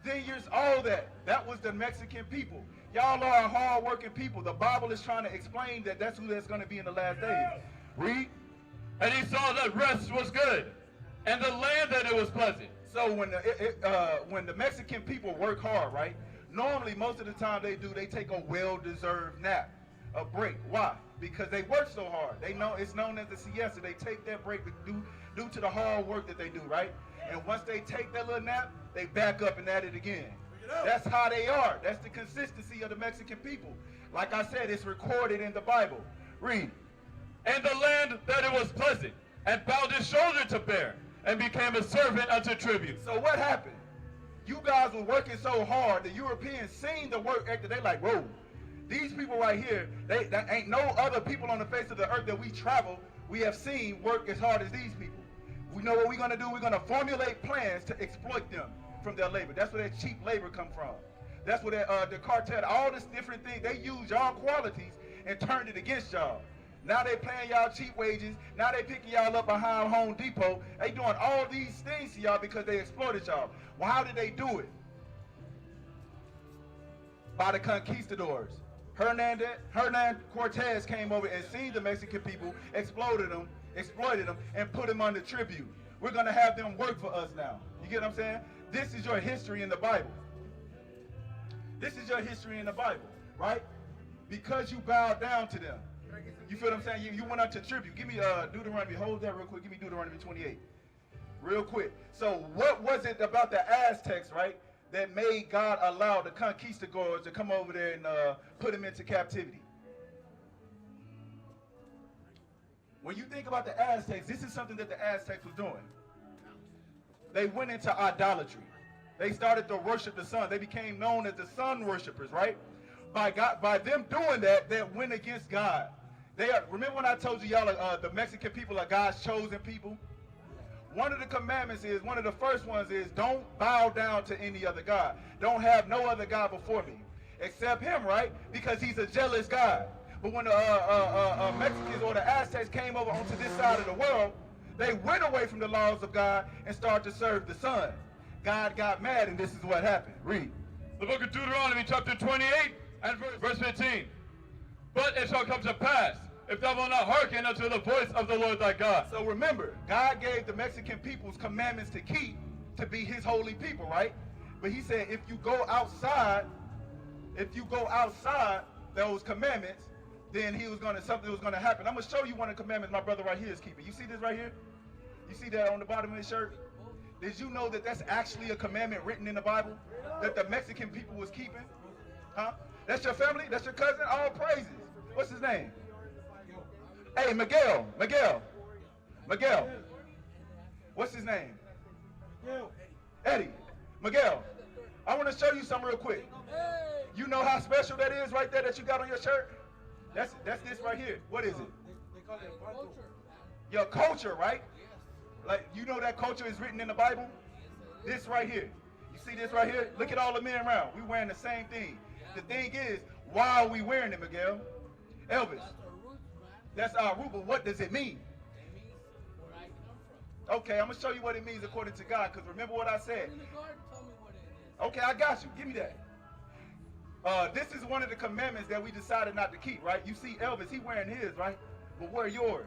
Then years, all that. That was the Mexican people. Y'all are a hard-working people. The Bible is trying to explain that that's who that's going to be in the last days. Read. And he saw that rest was good, and the land that it was pleasant. So when the Mexican people work hard, right? Normally, most of the time they take a well-deserved nap, a break. Why? Because they work so hard. They know it's known as the siesta. They take that break due to the hard work that they do, right? And once they take that little nap, they back up and at it again. That's how they are. That's the consistency of the Mexican people. Like I said, it's recorded in the Bible. Read. And the land that it was pleasant, and bowed his shoulder to bear, and became a servant unto tribute. So what happened? You guys were working so hard, the Europeans seen the work ethic. They like, whoa, these people right here, there ain't no other people on the face of the earth that we have seen work as hard as these people. We know what we're going to do. We're going to formulate plans to exploit them from their labor. That's where that cheap labor come from. That's where the cartel, all this different thing, they use y'all qualities and turned it against y'all. Now they paying y'all cheap wages. Now they picking y'all up behind Home Depot. They doing all these things to y'all because they exploited y'all. Well, how did they do it? By the conquistadors. Hernan Cortez came over and seen the Mexican people, exploited them, and put them under tribute. We're going to have them work for us now. You get what I'm saying? This is your history in the Bible. This is your history in the Bible, right? Because you bowed down to them. You feel what I'm saying? You went unto tribute. Give me Deuteronomy. Hold that real quick. Give me Deuteronomy 28. Real quick. So what was it about the Aztecs, right, that made God allow the conquistadors to come over there and put them into captivity? When you think about the Aztecs, this is something that the Aztecs was doing. They went into idolatry. They started to worship the sun. They became known as the sun worshipers, right? By them doing that, they went against God. Remember when I told you y'all the Mexican people are God's chosen people? One of the commandments is, one of the first ones is, don't bow down to any other God. Don't have no other God before me, except him, right? Because he's a jealous God. But when the Mexicans or the Aztecs came over onto this side of the world, they went away from the laws of God and started to serve the sun. God got mad, and this is what happened. Read. The book of Deuteronomy, chapter 28, and verse 15. But it shall come to pass, if thou wilt not hearken unto the voice of the Lord thy God. So remember, God gave the Mexican people's commandments to keep, to be his holy people, right? But he said, if you go outside those commandments, then something was gonna happen. I'm gonna show you one of the commandments my brother right here is keeping. You see this right here? You see that on the bottom of his shirt? Did you know that that's actually a commandment written in the Bible that the Mexican people was keeping? Huh? That's your family? That's your cousin? All praises. What's his name? Hey, Miguel. What's his name? Eddie. Miguel. I want to show you something real quick. You know how special that is right there that you got on your shirt? That's this right here. What is it? They call it culture. Your culture, right? Like, you know that culture is written in the Bible? This right here. You see this right here? Look at all the men around. We wearing the same thing. The thing is, why are we wearing it, Miguel? Elvis. That's our root, but what does it mean? It means where I come from. Okay, I'm going to show you what it means according to God, because remember what I said. In the garden, tell me what it is. Okay, I got you. Give me that. This is one of the commandments that we decided not to keep, right? You see Elvis, he wearing his, right? But where are yours?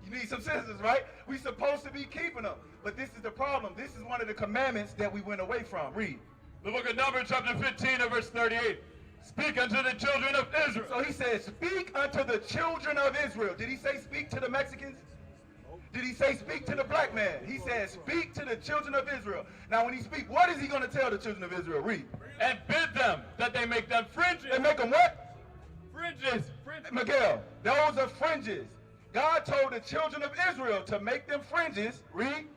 You need some scissors, right? We supposed to be keeping them. But this is the problem. This is one of the commandments that we went away from. Read. The book of Numbers, chapter 15, and verse 38. Speak unto the children of Israel. So he says, speak unto the children of Israel. Did he say speak to the Mexicans? Did he say speak to the black man? He says speak to the children of Israel. Now when he speaks, what is he going to tell the children of Israel? Read. And bid them that they make them fringes. They make them what? Fringes. Miguel, those are fringes. God told the children of Israel to make them fringes. Read.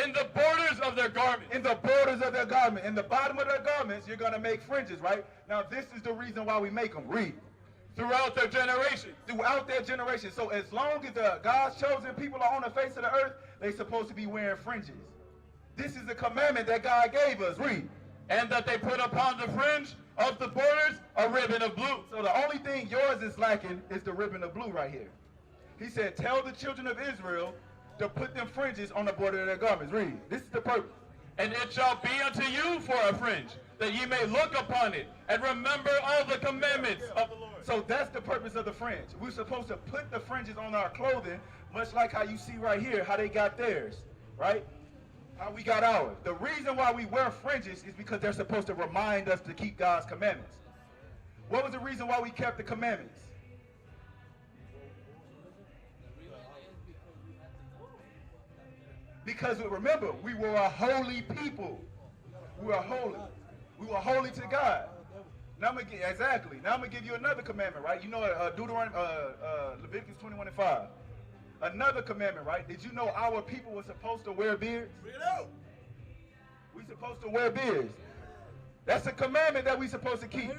In the borders of their garments. In the borders of their garment. In the bottom of their garments, you're going to make fringes, right? Now, this is the reason why we make them. Read. Throughout their generation. Throughout their generation. So as long as God's chosen people are on the face of the earth, they're supposed to be wearing fringes. This is the commandment that God gave us. Read. And that they put upon the fringe of the borders a ribbon of blue. So the only thing yours is lacking is the ribbon of blue right here. He said, tell the children of Israel to put them fringes on the border of their garments. Read. This is the purpose. And it shall be unto you for a fringe, that ye may look upon it, and remember all the commandments of the Lord. So that's the purpose of the fringe. We're supposed to put the fringes on our clothing, much like how you see right here, how they got theirs, right? How we got ours. The reason why we wear fringes is because they're supposed to remind us to keep God's commandments. What was the reason why we kept the commandments? Because remember, we were a holy people. We were holy. We were holy to God. Now I'm gonna give you another commandment, right? You know, Leviticus 21:5. Another commandment, right? Did you know our people were supposed to wear beards? We supposed to wear beards. That's a commandment that we supposed to keep.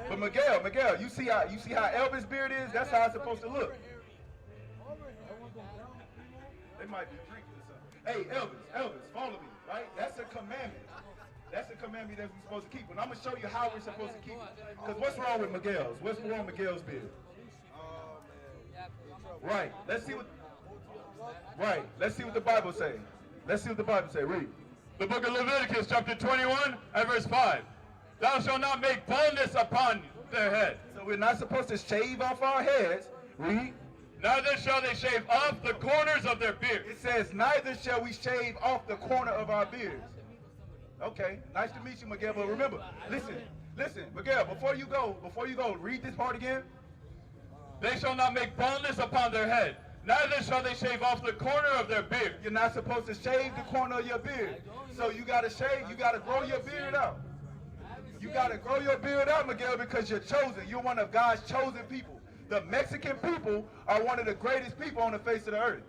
But Miguel, you see how Elvis' beard is? That's how it's supposed to look. They might be drinking or something. Hey, Elvis, follow me, right? That's a commandment. That's a commandment that we're supposed to keep. And I'm going to show you how we're supposed to keep it. Because what's wrong with Miguel's? What's wrong with Miguel's beard? Right. Let's see what the Bible says. Let's see what the Bible says. Read. The book of Leviticus, chapter 21, and verse 5. Thou shalt not make baldness upon their head. So we're not supposed to shave off our heads. Read. Neither shall they shave off the corners of their beards. It says, neither shall we shave off the corner of our beards. Okay, nice to meet you, Miguel. But remember, listen, Miguel, before you go, read this part again. They shall not make baldness upon their head. Neither shall they shave off the corner of their beard. You're not supposed to shave the corner of your beard. So you got to shave, you got to grow your beard out. You got to grow your beard out, Miguel, because you're chosen. You're one of God's chosen people. The Mexican people are one of the greatest people on the face of the earth.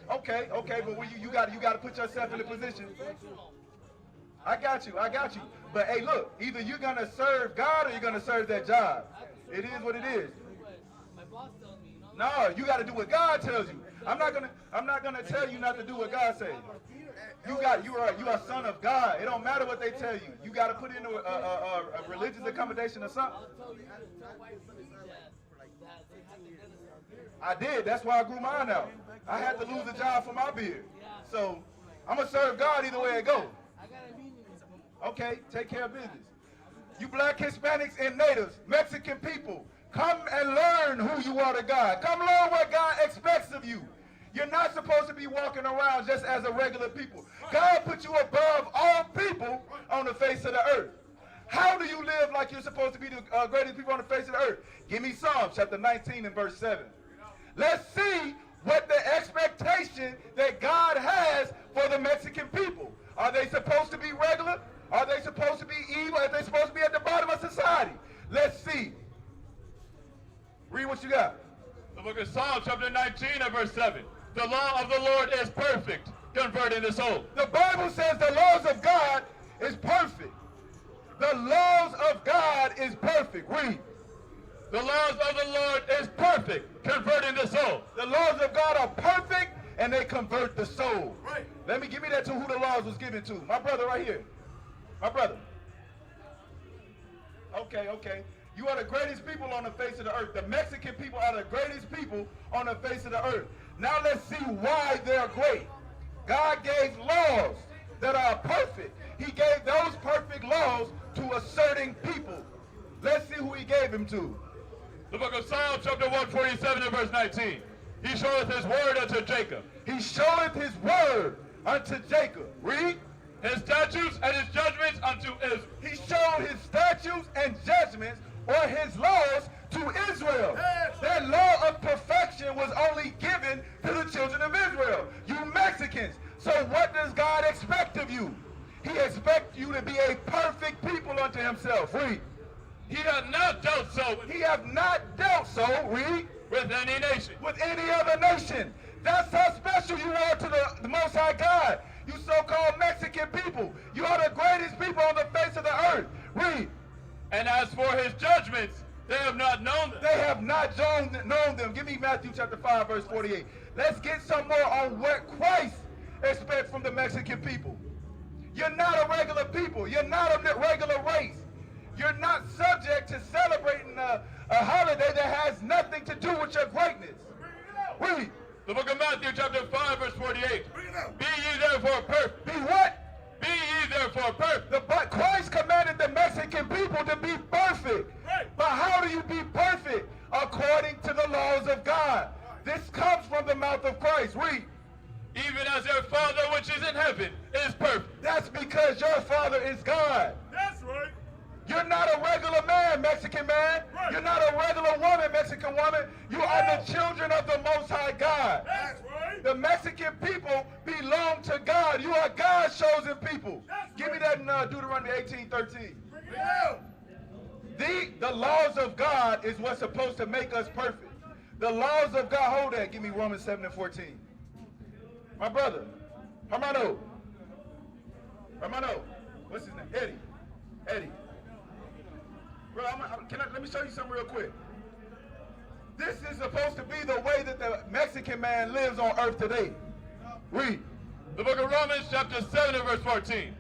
Okay, but when you got to put yourself in a position. I got you. But hey, look, either you're gonna serve God or you're gonna serve that job. It is what it is. My boss tells me, No, you got to do what God tells you. I'm not gonna tell you not to do what God says. You are a son of God. It don't matter what they tell you. You got to put in a religious accommodation or something. I did. That's why I grew mine out. I had to lose a job for my beard. So I'm gonna serve God either way it goes. Okay, take care of business. You black Hispanics and natives, Mexican people, come and learn who you are to God. Come learn what God expects of you. You're not supposed to be walking around just as a regular people. God put you above all people on the face of the earth. How do you live like you're supposed to be the greatest people on the face of the earth? Give me Psalms chapter 19 and verse 7. Let's see what the expectation that God has for the Mexican people. Are they supposed to be regular? Are they supposed to be evil? Are they supposed to be at the bottom of society? Let's see. Read what you got. The book of Psalms chapter 19 and verse 7. The law of the Lord is perfect, converting the soul. The Bible says the laws of God is perfect. The laws of God is perfect. Read. The laws of the Lord is perfect, converting the soul. The laws of God are perfect, and they convert the soul. Right. Give me that to who the laws was given to. My brother right here. My brother. Okay. You are the greatest people on the face of the earth. The Mexican people are the greatest people on the face of the earth. Now let's see why they're great. God gave laws that are perfect. He gave those perfect laws to a certain people. Let's see who he gave them to. The book of Psalms chapter 147 and verse 19. He showeth his word unto Jacob. He showeth his word unto Jacob. Read. His statutes and his judgments unto Israel. He showed his statutes and judgments, or his laws, to Israel. That law of perfection was only given to the children of Israel. You Mexicans. So what does God expect of you? He expects you to be a perfect people unto himself. Read. He hath not dealt so. He hath not dealt so. Read. With any nation. With any other nation. That's how special you are to the Most High God. You so-called Mexican people. You are the greatest people on the face of the earth. Read. And as for his judgments, they have not known them. They have not known them. Give me Matthew chapter 5, verse 48. Let's get some more on what Christ expects from the Mexican people. You're not a regular people. You're not a regular race. You're not subject to celebrating a holiday that has nothing to do with your greatness. Read. The book people to be perfect. But how do you be perfect? According to the laws of God. This comes from the mouth of Christ. Read. Even as your Father which is in heaven is perfect. That's because your Father is God. That's right. You're not a regular man, Mexican man. Right. You're not a regular woman, Mexican woman. You are the children of the Most High God. That's right. The Mexican people belong to God. You are God's chosen people. That's Give me right. that in Deuteronomy 18:13. Bring it out. The laws of God is what's supposed to make us perfect. The laws of God, hold that. Give me Romans 7:14. My brother, Hermano. What's his name? Eddie. Bro, let me show you something real quick. This is supposed to be the way that the Mexican man lives on earth today. Read. The book of Romans chapter 7 and verse 14.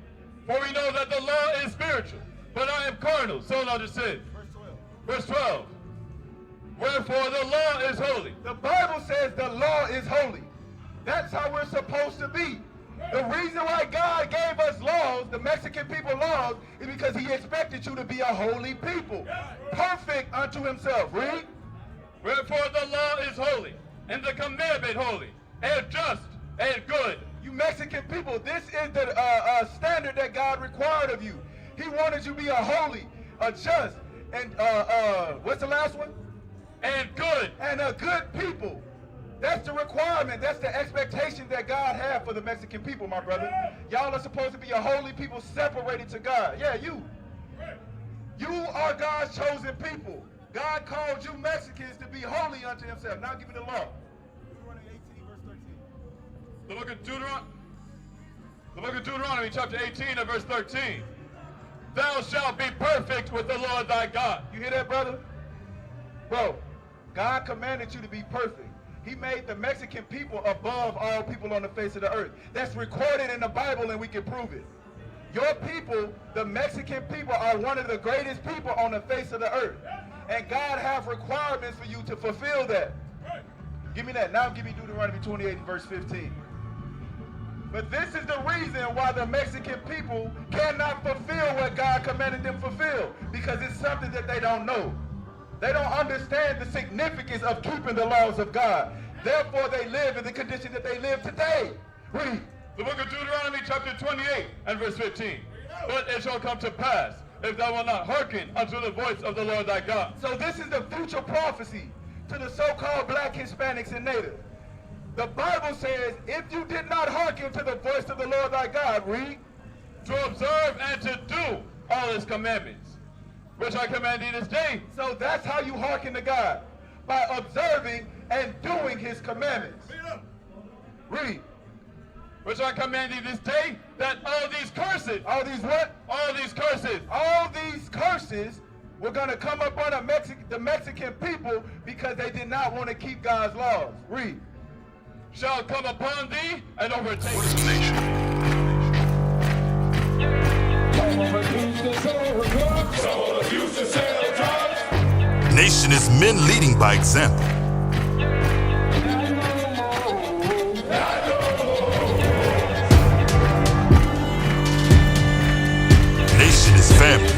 For we know that the law is spiritual, but I am carnal, sold under sin. Verse 12. Wherefore the law is holy. The Bible says the law is holy. That's how we're supposed to be. The reason why God gave us laws, the Mexican people laws, is because he expected you to be a holy people. Perfect unto himself. Read. Wherefore the law is holy, and the commandment holy, and just, and good. You Mexican people, this is the standard that God required of you. He wanted you to be a holy, a just, and what's the last one? And good. And a good people. That's the requirement. That's the expectation that God had for the Mexican people, my brother. Y'all are supposed to be a holy people separated to God. Yeah, you. You are God's chosen people. God called you Mexicans to be holy unto himself. Now give me the law. Deuteronomy 18, verse 13. The book of Deuteronomy chapter 18 and verse 13. Thou shalt be perfect with the Lord thy God. You hear that, brother? Bro, God commanded you to be perfect. He made the Mexican people above all people on the face of the earth. That's recorded in the Bible and we can prove it. Your people, the Mexican people, are one of the greatest people on the face of the earth. And God has requirements for you to fulfill that. Give me that. Now give me Deuteronomy 28 and verse 15. But this is the reason why the Mexican people cannot fulfill what God commanded them to fulfill. Because it's something that they don't know. They don't understand the significance of keeping the laws of God. Therefore, they live in the condition that they live today. Read. The book of Deuteronomy chapter 28 and verse 15. But it shall come to pass, if thou wilt not hearken unto the voice of the Lord thy God. So this is the future prophecy to the so-called black Hispanics and natives. The Bible says, if you did not hearken to the voice of the Lord thy God, read. To observe and to do all his commandments, which I command thee this day. So that's how you hearken to God, by observing and doing his commandments. Read. Which I command thee this day, that all these curses. All these what? All these curses. All these curses were going to come upon the Mexican people because they did not want to keep God's laws. Read. Shall come upon thee and overtake What is thee. nation? Nation is men leading by example. Nation is family.